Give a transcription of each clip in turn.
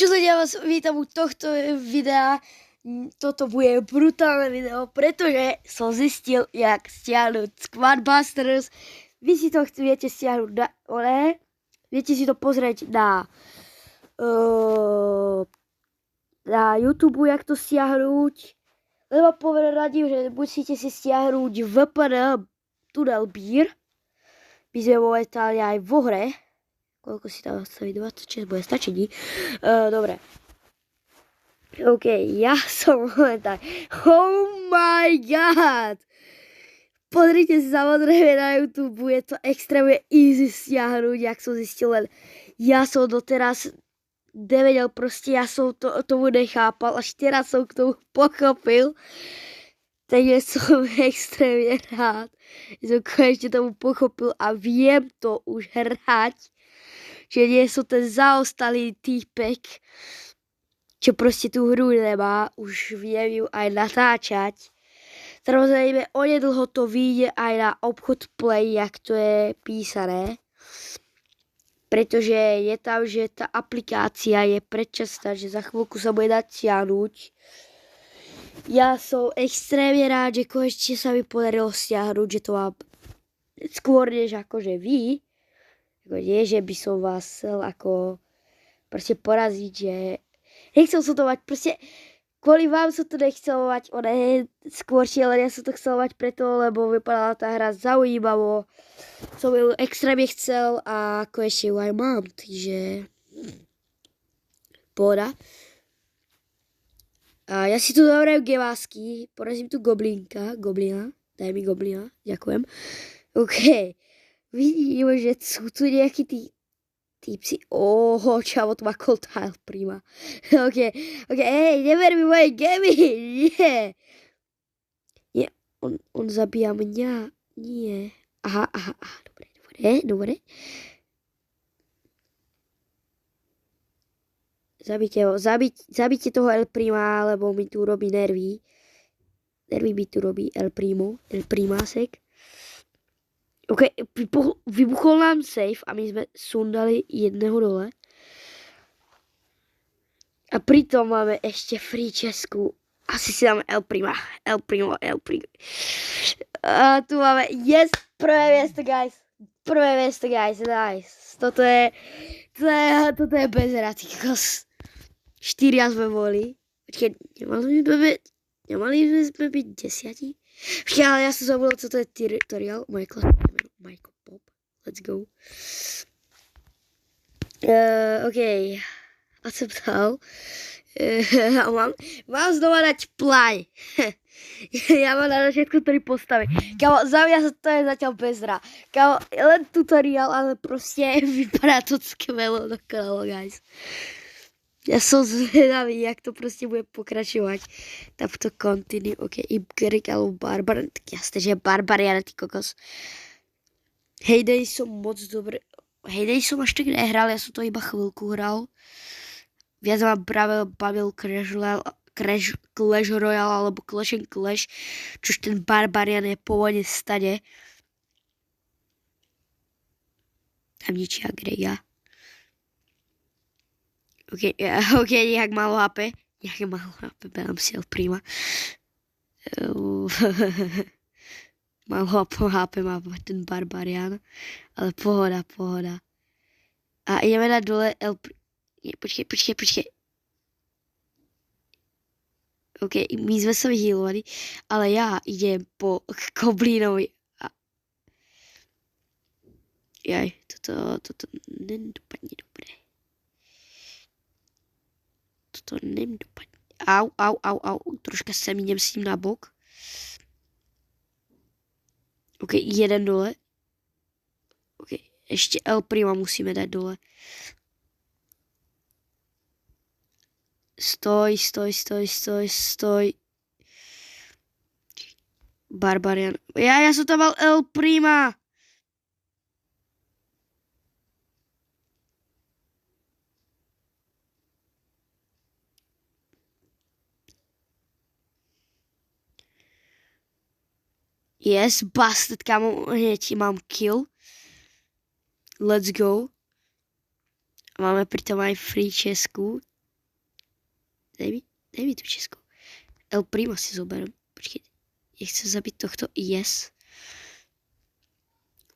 Čo sa ja vás vítam u tohto videa. Toto bude brutálne video, pretože som zistil, jak stiahnuť Squadbusters. Vy si to viete stiahnuť viete si to pozrieť na YouTube, jak to stiahnuť. Lebo radím, že musíte si stiahnuť VPN Tunnel Beer. My sme momentálne aj v hre. Koľko si tam staví? 26 bude stačiť, nie? Dobre. OK, ja som momentálne. Oh my god! Pozrite si samozrejme na YouTube, je to extrémne easy stiahnuť, jak som zistil, len ja som doteraz nevedel, proste ja som tomu nechápal, až teraz som k tomu pochopil. Takže som extrémne rád, že som konečne tomu pochopil a viem to už hrať. Že nie som ten zaostalý týpek, čo proste tú hru nemá, už viem ju aj natáčať. Samozrejme, onedlho to vyjde aj na obchod Play, jak to je písané. Pretože je tam, že tá aplikácia je predčasná, že za chvíľku sa bude natiahnuť. Ja som extrémne rád, že konečne sa mi podarilo stiahnuť, že to mám skôr než akože vy. Nie, že by som vás chcel ako proste poraziť, že nechcel som to mať, proste kvôli vám som to nechcel mať, skôr len ja som to chcel mať preto, lebo vypadala tá hra zaujímavo, som ju extrémne chcel a ako ešte ju aj mám, takže pohoda. A ja si tu dohrajem gevásky, porazím tu goblina, daj mi goblina, ďakujem. OK. Vidím, že sú tu nejakí týpci. Čavo, to má Cold Tile Prima. OK, never mi moje gemy, nie. Nie, on zabíja mňa, nie. Aha, dobre. Zabíte toho El Prima, lebo mi tu robí nervy. Nervy mi tu robí El Primásek. OK, vybuchol nám safe a my sme sundali jedného dole. A pritom máme ešte free Česku. Asi si dáme El Primo. A tu máme, yes, prvé miesto, guys, nice. Toto je bezrad, kos. 4 sme boli. Počkej, nemali sme byť 10? Počkej, ale ja som zabudol, co to je tutorial. Moje klasické meno, Michael Pop. Let's go. OK. A som ptal. Mám znova dať play. Ja mám na začiatku 3 postavy. Kámo, za mňa to je zatiaľ bezra. Kámo, len tutorial, ale proste vypadá to skvelo dokonalo, guys. Ja som zvedavý, jak to proste bude pokračovať. Takto continue, OK, Imgerik alebo Barbarian, tak jasné, že Barbarian, ty kokos. Heyday som moc dobre, Heyday som až tak nehral, ja som to iba chvíľku hral. Viac ma práve bavil Clash Royale alebo Clash and Clash, čož ten Barbarian je pôvodne stade. Tam ničia Greja. OK, nejak malo HP. Berám si El Prima. Malo HP má ten Barbarian. Ale pohoda. A ideme na dole El Prima. Nie, počkej. OK, my sme sa vyhýlovali, ale ja idem po Goblinovi. Jaj, toto nedopadne dobre. To nedopadne. Au. Troška sem idem s ním na bok. OK, jeden dole. OK, ešte El Prima musíme dať dole. Stoj. Barbarian. Ja som tam mal El Prima. Yes, busted, kámo, hneď mám kill. Let's go. Máme pritom aj free Česku. Dej mi tu českou. El Prima si zoberem. Počkej. Ja chcem zabiť tohto. Yes.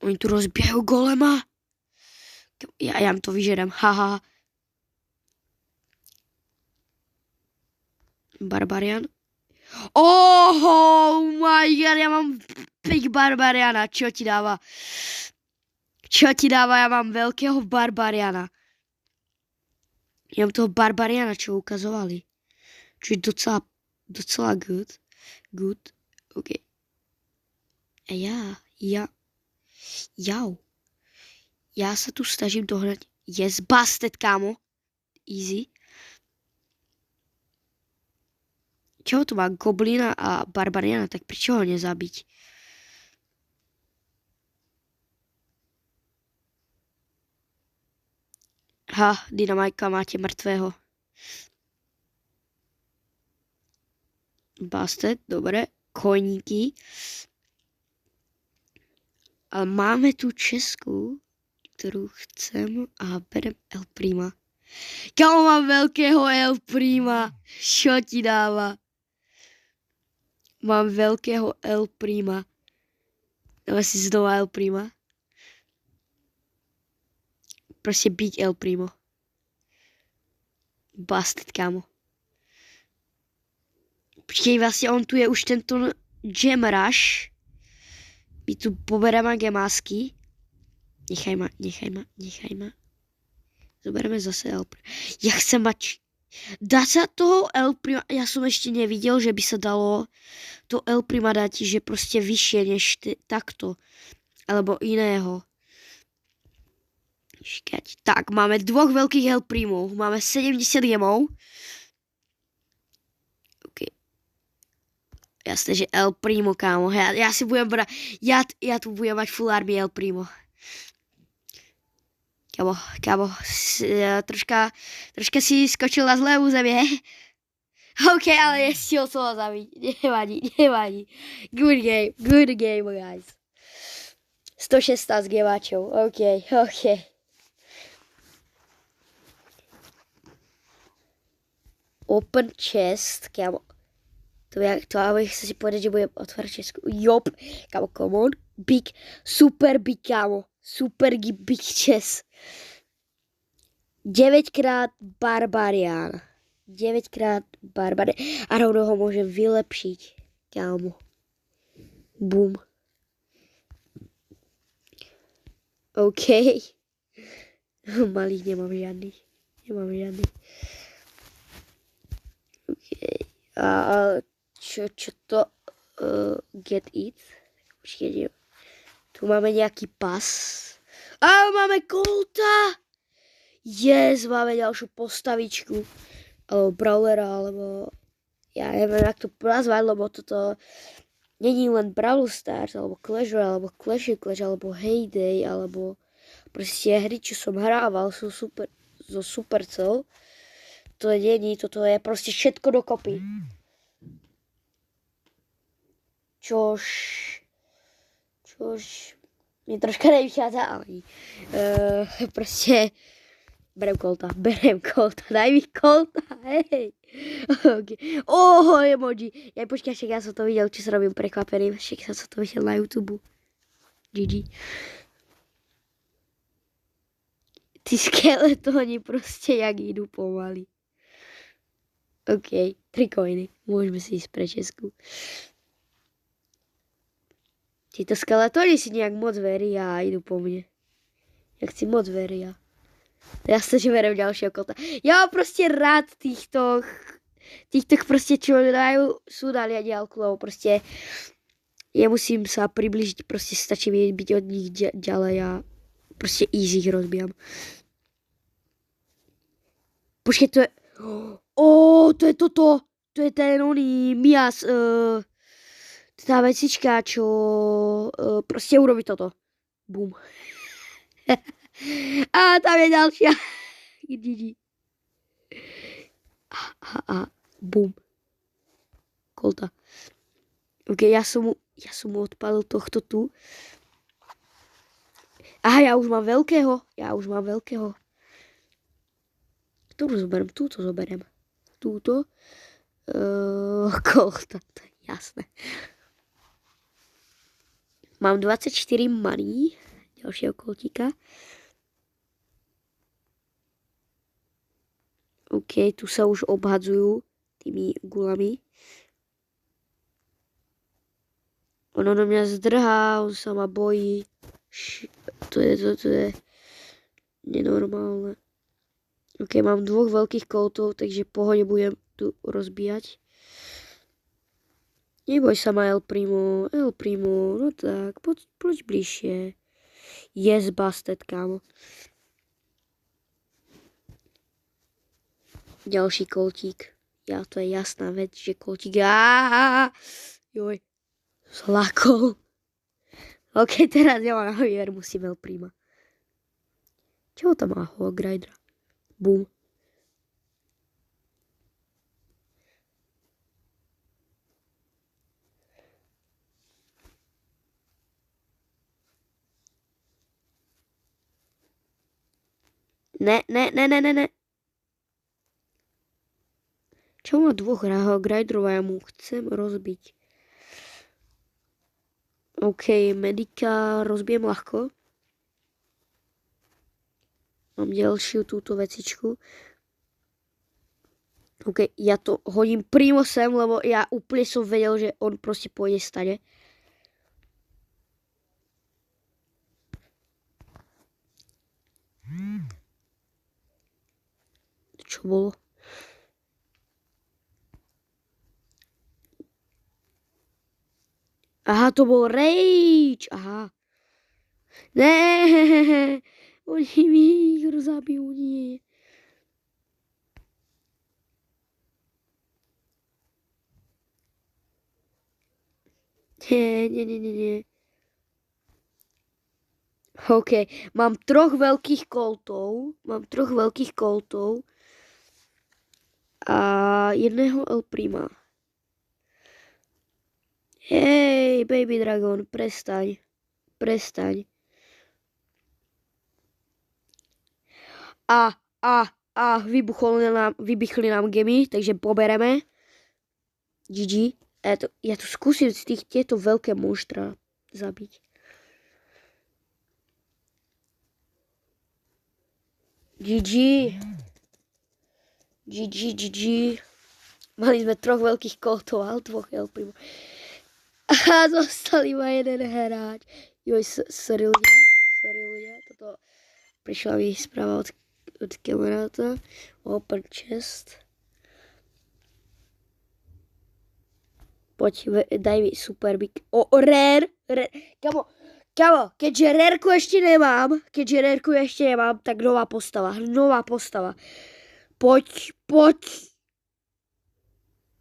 Oni tu rozbijajú golema. Ja jam to vyžerám. Haha. Barbarian. Oh my god, ja mám big Barbariana. Čo ti dáva? Čo ti dáva? Ja mám veľkého Barbariana. Ja mám toho Barbariana, čo ukazovali. Čo je docela good. Good. OK. A ja sa tu snažím dohnať. Yes, busted, kámo. Easy. Čoho tu má Goblina a Barbariana, tak prečo ho nezabiť? Ha, Dynamajka, máte mŕtvého. Busted, dobre. Koníky. Ale máme tu českú, ktorú chcem a berem El Prima. Kámo, mám veľkého El Prima. Čo ti dáva? Mám veľkého El Prima. Dáva si znova El Prima. Proste byť El Primo. Busted, kámo. Počkej, vlastne on tu je už tento Gem Rush. My tu pobereme gemásky. Nechaj ma. Zoberieme zase El Prima. Ja chcem mať... Dá sa toho El Prima... Ja som ešte nevidel, že by sa dalo to El Prima dať, že proste vyššie než takto. Alebo iného. Tak, máme dvoch veľkých El Primov. Máme 70 gemov. OK. Jasné, že El Primo, kámo. Ja si budem brať... Ja tu budem mať full army El Primo. Kámo, troška si skočil na zlé územie. OK, ale nestiel som ho zabiť. Nevadí. Good game, guys. 116 gemáčov. OK. Open chest, kámo. To chcem si povedať, že budem otvárať česku. Jop, kámo, come on. Super big, kámo. Super big chest. 9-krát Barbarian. 9-krát Barbarian. A rovno ho môžem vylepšiť, kámo. Boom. OK. Malých nemám žiadny. OK. A čo to? Get it? Počkej, tu máme nejaký pas. A máme Colta! Yes, máme ďalšiu postavičku. Alebo Brawlera, alebo... Ja neviem, jak to nazvať, lebo toto... Není len Brawl Stars, alebo Clash Royale, alebo Clash of Clash, alebo Heyday, alebo... Proste hry, čo som hrával, sú super... Zo Supercell. To není, toto je proste všetko dokopy. Čož mi troška nevychádza, ale proste berem Colta, daj mi Colta, hej. Okay. Emoji. Ja počkaj, však ja som to videl, či sa robím prekvapený, však som to videl na YouTube. GG. Tí skeletóni proste jak idú pomaly. OK, 3 coiny. Môžeme si ísť pre Česku. Títo skeletóni si nejak moc veria a idú po mne. Jak si moc veria. Jasne, že berem ďalšieho Colta. Ja mám proste rád týchto proste, čo dajú, sú dali a diaľku, lebo proste nemusím sa približiť, proste stačí mi byť od nich ďalej a proste easy ich rozbijam. Počkej, to je... to je toto. To je ten oný Mias. Tá vecička, čo proste urobí toto. Bum. A tam je ďalšia. GG. Bum. Colta. OK, ja som mu odpalil tohto tu. Aha, ja už mám veľkého. Ktorú zoberiem? Túto zoberiem. túto. Kolta, to je jasné. Mám 24 maní, ďalšieho koltíka. OK, tu sa už obhadzujú tými gulami. Ono na mňa zdrhá, on sa ma bojí. To je nenormálne. OK, mám dvoch veľkých koltov, takže pohode budem tu rozbíjať. Neboj sa ma, El Primo, no tak, poď bližšie. Yes, busted, kámo. Ďalší koltík. Ja, to je jasná vec, že koltík... Joj, zlakol. OK, teraz ja mám na výber, musím El Prima. Čo tam má Hogridera? Bum. Ne. Čo má dvoch Hogriderov a ja mu chcem rozbiť? OK, medika rozbijem ľahko. Mám ďalšiu túto vecičku. OK, ja to hodím primo sem, lebo ja úplne som vedel, že on proste pôjde stade. Čo bolo? Aha, to bol rage. Aha. Ne, oni mi ich zabijú, nie. Nie. OK, mám troch veľkých koltov. A jedného El Prima. Hej, Baby Dragon, prestaň. Vybuchli nám gemy, takže pobereme. GG. Ja tu skúsim z tieto veľké monštra zabiť. GG. Mali sme troch veľkých koltov, ale dvoch El Primo. Aha, zostal iba jeden hráč. Joj, sorry ľudia. Toto prišla mi správa od kamaráta. Open chest. Poď, daj mi super big. Rare. Kamo, keďže rarku ešte nemám, tak nová postava. Poď.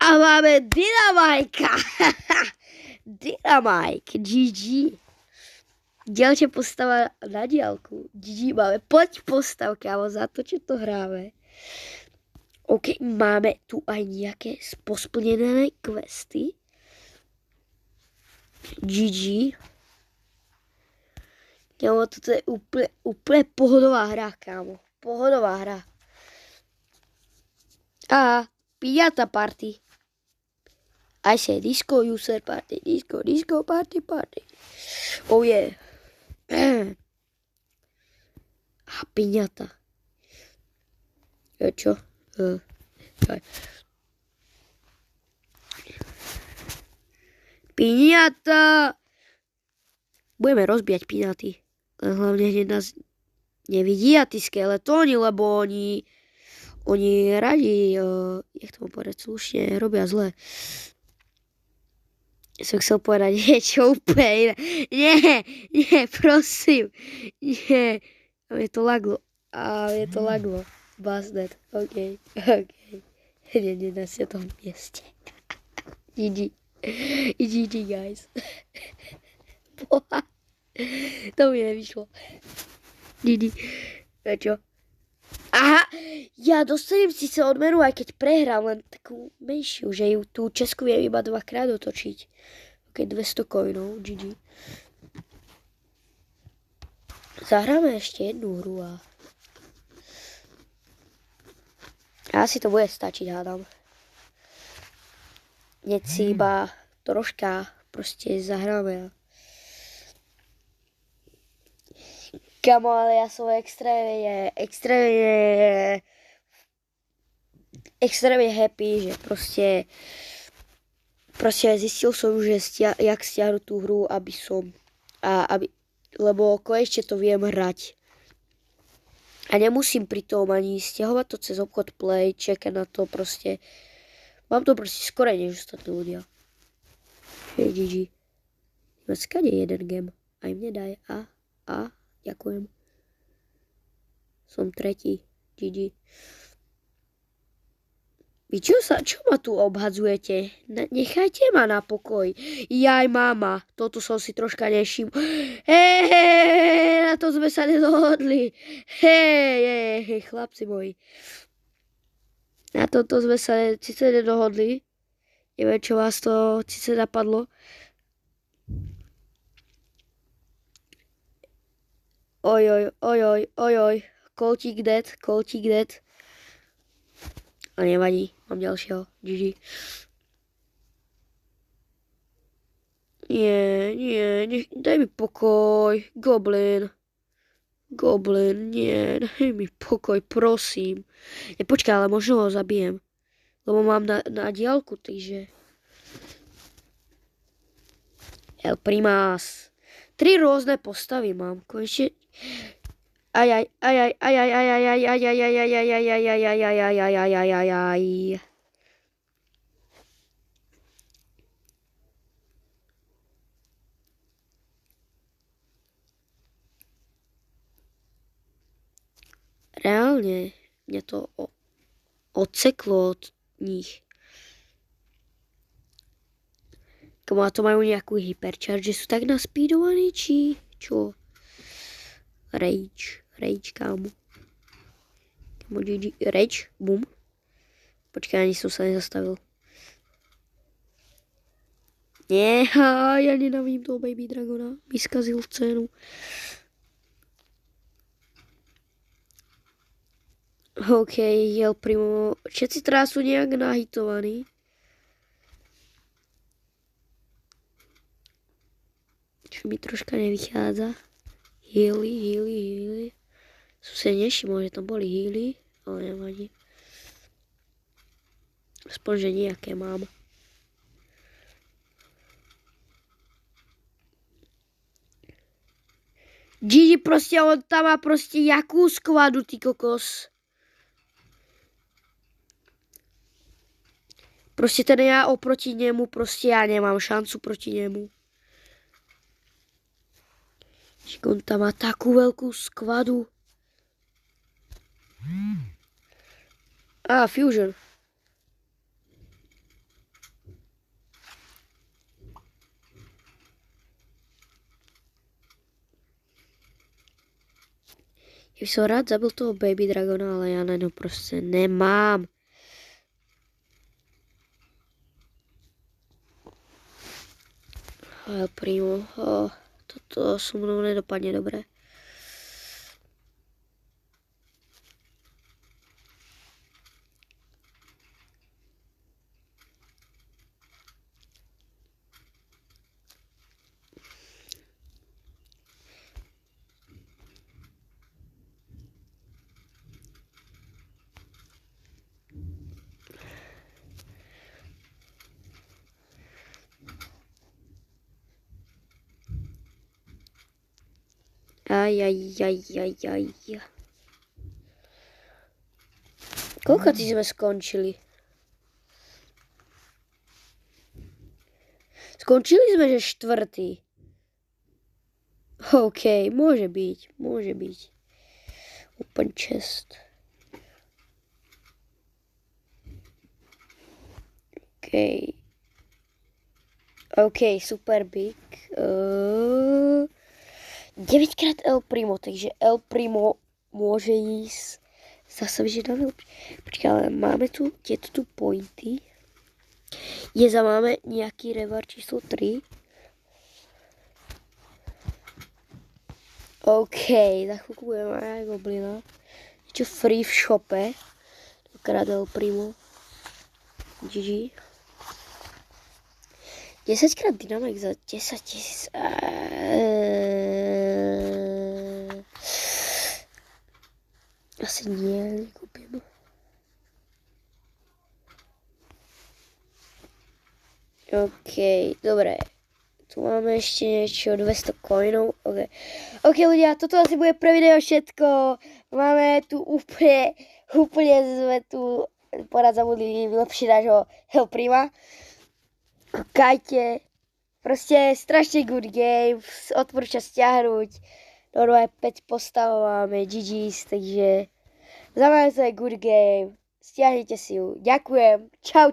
A máme Dynamajka. Dynamajk, GG. Ďalšia postava na diaľku. GG máme. Poď postav, kámo, za to, čo to hráme. OK, máme tu aj nejaké posplnené questy. GG. Kámo, toto je úplne pohodová hra, kámo. Pohodová hra. A piata party. I say disco user party. Disco party. Oh yeah. A piñata. Čo? Piñata. Budeme rozbíjať piñaty. Hlavne hneď nás nevidia tí skeletóni, lebo oni radi, jak to mám povedať slušne, robia zle. Som chcel povedať niečo úplne iné. Nie, prosím. Nie. A mne to laglo. Basnet. OK. Nie na tom mieste. GG, guys. Boha. To mi nevyšlo. GG. Čo? Aha, ja dostanem síce odmenu, aj keď prehrám, len takú menšiu, že ju tú Česku viem iba 2-krát otočiť. OK, 200 coinov, GG. Zahráme ešte jednu hru a Asi to bude stačiť, hádam. Hneď si iba troška proste zahráme. Kamo, ale ja som extrémne happy, že proste zistil som, že jak stiahnuť tú hru, lebo konečne to viem hrať. A nemusím pri tom ani stiahovať to cez obchod Play, čekať na to proste. Mám to proste skorej než ostatní ľudia. Hej, GG. Skade jeden game. Aj mne daj. A. Ďakujem. Som tretí. GG. Vy čo ma tu obhadzujete? Nechajte ma na pokoj. Jaj, mama. Toto som si troška nevšimol. Na to sme sa nedohodli. Hej, chlapci moji. Na toto sme sa síce nedohodli. Neviem, čo vás to síce napadlo. Ojoj. Koltík dead. A nevadí, mám ďalšieho. GG. Nie, daj mi pokoj. Goblin, nie, daj mi pokoj, prosím. Počkaj, ale možno ho zabijem. Lebo mám na diaľku, takže... El Primas. 3 rôzne postavy mám. Konečne... Aj. Reálne mňa to odseklo od nich. Komu to majú nejakú hypercharge, že sú tak naspídovaní, či čo? Rage, kámo. GG, Rage, boom. Počkaj, ani som sa nezastavil. Nie, ja nenavím toho Baby Dragona. Mi skazil cenu. OK, El Primo. Všetci teraz sú nejak nahitovaní. Čo mi troška nevychádza. Healy. Som sa nevšimol, že tam boli healy, ale nevadí. Aspoň, že nejaké mám. Gigi proste, on tam má proste jakú skvadu, ty kokos. Proste ten ja oproti nemu, proste ja nemám šancu proti nemu. On tam má takú veľkú skvadu. Fusion. Ja by som rád zabil toho Baby Dragona, ale ja na ňo proste nemám. Primo. Toto so mnou nedopadne dobre. Aj. Koľko ty sme skončili? Skončili sme, že 4. OK, môže byť. Open chest. OK, super big. 9-krát El Primo, takže El Primo môže ísť zase, že na veľmi... Počkaj, ale máme tu tieto pointy. Máme nejaký revar číslo 3. OK, za chvíľku budeme mať aj goblina. Niečo free v shope. krát El Primo. GG. 10 krát Dynamik za 10 000. Asi nie, nekúpim. OK, dobre. Tu máme ešte niečo, 200 coinov. OK, ľudia, toto asi bude pre video všetko. Máme tu úplne sme tu porad zabudli vylepšiť nášho El Prima. Kúkajte. Proste strašne good game. Odporúča stiahnuť. Normálne 5 postav máme GG's, takže za mňa to je good game. Stiahnite si ju. Ďakujem. Čau.